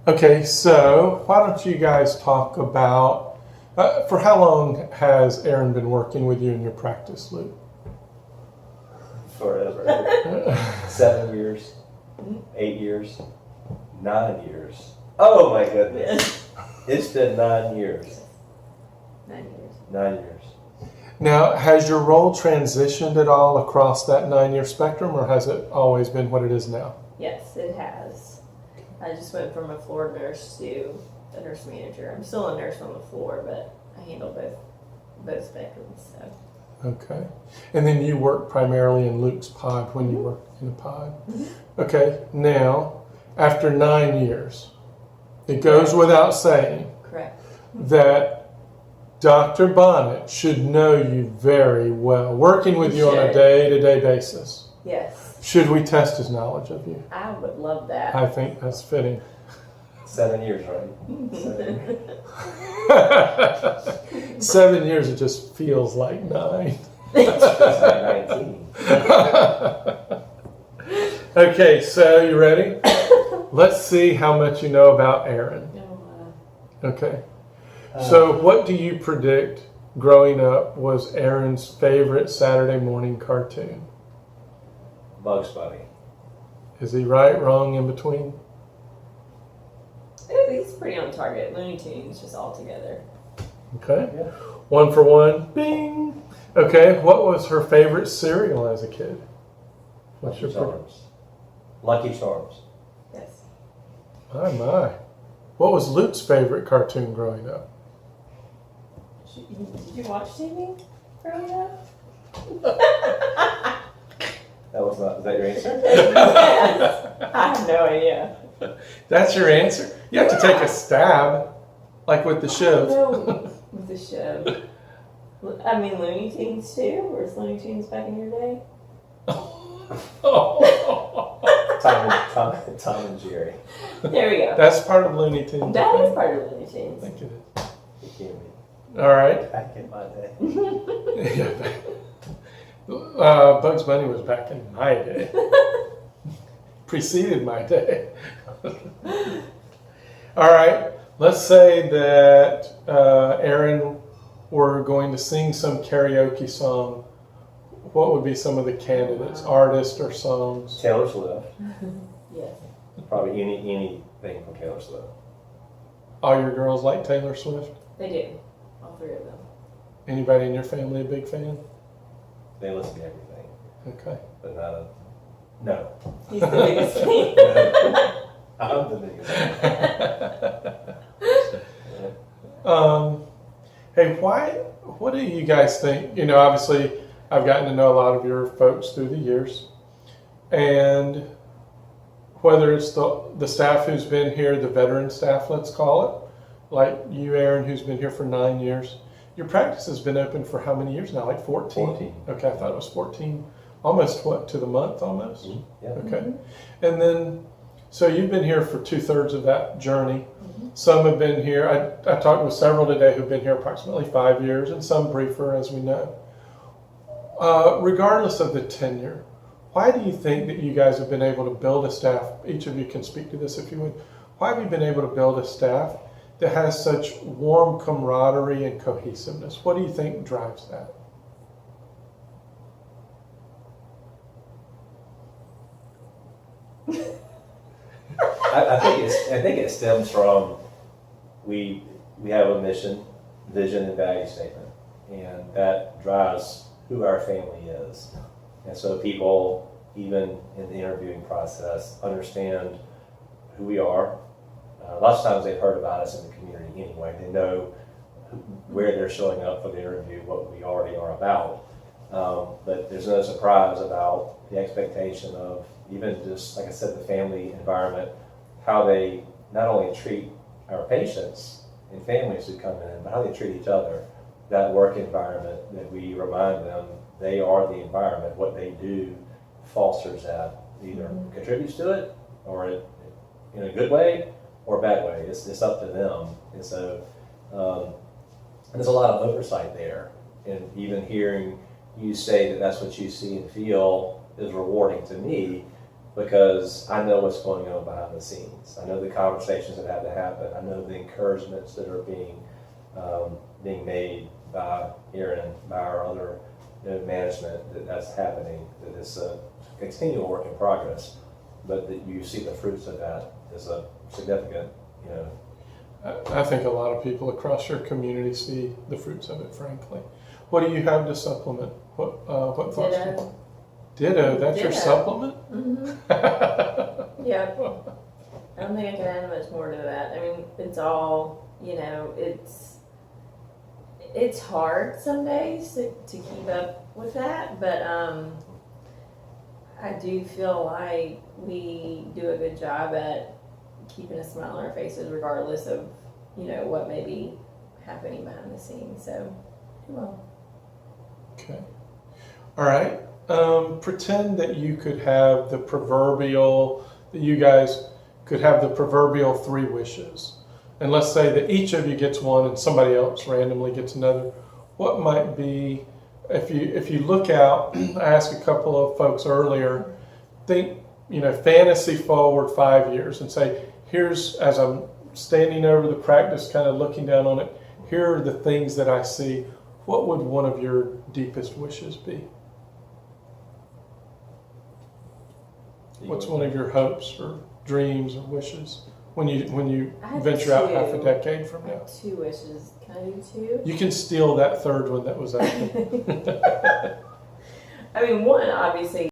Okay, so why don't you guys talk about, for how long has Erin been working with you in your practice, Luke? Forever. 7 years, 8 years, 9 years. Oh my goodness. It's been 9 years. 9 years. 9 years. Now, has your role transitioned at all across that 9-year spectrum, or has it always been what it is now? Yes, it has. I just went from a floor nurse to a nurse manager. I'm still a nurse on the floor, but I handle both spectrums. So. Okay. And then you work primarily in Luke's pod when you work in a pod. Mm-hmm. Okay. Now, after 9 years, it goes without saying Correct. that Dr. Bonnett should know you very well, working with you on a day-to-day basis. Yes. Should we test his knowledge of you? I would love that. I think that's fitting. 7 years, right? 7 years. 7 years, it just feels like 9. It's like 19. Okay, so you ready? Let's see how much you know about Erin. Okay. So what do you predict growing up was Erin's favorite Saturday morning cartoon? Bugs Bunny. Is he right, wrong, in between? He's pretty on target. Looney Tunes, just all together. Okay. Yeah. 1 for 1. Bing. Okay. What was her favorite cereal as a kid? What's your Charms. Lucky Charms. Yes. My. What was Luke's favorite cartoon growing up? Did you watch TV growing up? Is that your answer? I have no idea. That's your answer? You have to take a stab, like with the shiv. No, with the show. I mean, Looney Tunes too? Was Looney Tunes back in your day? Tom and Jerry. There we go. That's part of Looney Tunes. That is part of Looney I Tunes. think it is. You can't be. All right. Back in my day. Bugs Bunny was back in my day. Preceded my day. All right. Let's say that Erin were going to sing some karaoke song. What would be some of the candidates, artists or songs? Taylor Swift. Yes. Probably anything from Taylor Swift. All your girls like Taylor Swift? They do. All three of them. Anybody in your family a big fan? They listen to everything, Okay. but not a. No. He's the biggest fan. I'm the biggest Um, hey, what do you guys think? You know, obviously, I've gotten to know a lot of your folks through the years. And whether it's the staff who's been here, the veteran staff, let's call it, like you, Erin, who's been here for 9 years. Your practice has been open for how many years now? Like 14? 14. Okay, I thought it was 14. Almost, what, to the month almost? Mm-hmm. Yeah. Okay. And then, so you've been here for 2/3 of that journey. Some have been here. I talked with several today who've been here approximately 5 years, and some briefer, as we know. Regardless of the tenure, why do you think that you guys have been able to build a staff? Each of you can speak to this if you would. Why have you been able to build a staff that has such warm camaraderie and cohesiveness? What do you think drives that? I think it stems from we have a mission, vision, and value statement, and that drives who our family is. And so people, even in the interviewing process, understand who we are. Lots of times they've heard about us in the community anyway. They know where they're showing up for the interview, what we already are about. But there's no surprise about the expectation of even just, like I said, the family environment, how they not only treat our patients and families who come in, but how they treat each other. That work environment that we remind them they are the environment. What they do fosters that, either contributes to it, or it, in a good way or a bad way. It's up to them. And so there's a lot of oversight there. And even hearing you say that that's what you see and feel is rewarding to me, because I know what's going on behind the scenes. I know the conversations that have to happen. I know the encouragements that are being made by Erin, by our other management, that's happening, that it's a continual work in progress, but that you see the fruits of that is a significant, I think a lot of people across your community see the fruits of it, frankly. What do you have to supplement? What thoughts? Ditto. Ditto, that's your Ditto. supplement? Yeah. I don't think I can add much more to that. I mean, it's all, it's hard some days to keep up with that, but I do feel like we do a good job at keeping a smile on our faces regardless of, what may be happening behind the scenes. So, well. Okay. All right. Pretend that you could have the proverbial, that you guys could have the proverbial 3 wishes. And let's say that each of you gets one and somebody else randomly gets another. What might be, if you look out, I asked a couple of folks earlier, think, fantasy forward 5 years and say, here's, as I'm standing over the practice, kind of looking down on it, here are the things that I see. What would one of your deepest wishes be? What's one of your hopes or dreams or wishes when you I have venture out 2. half a decade from I now? have 2 wishes. Can I do 2? You can steal that third one that was out there. I mean, one, obviously,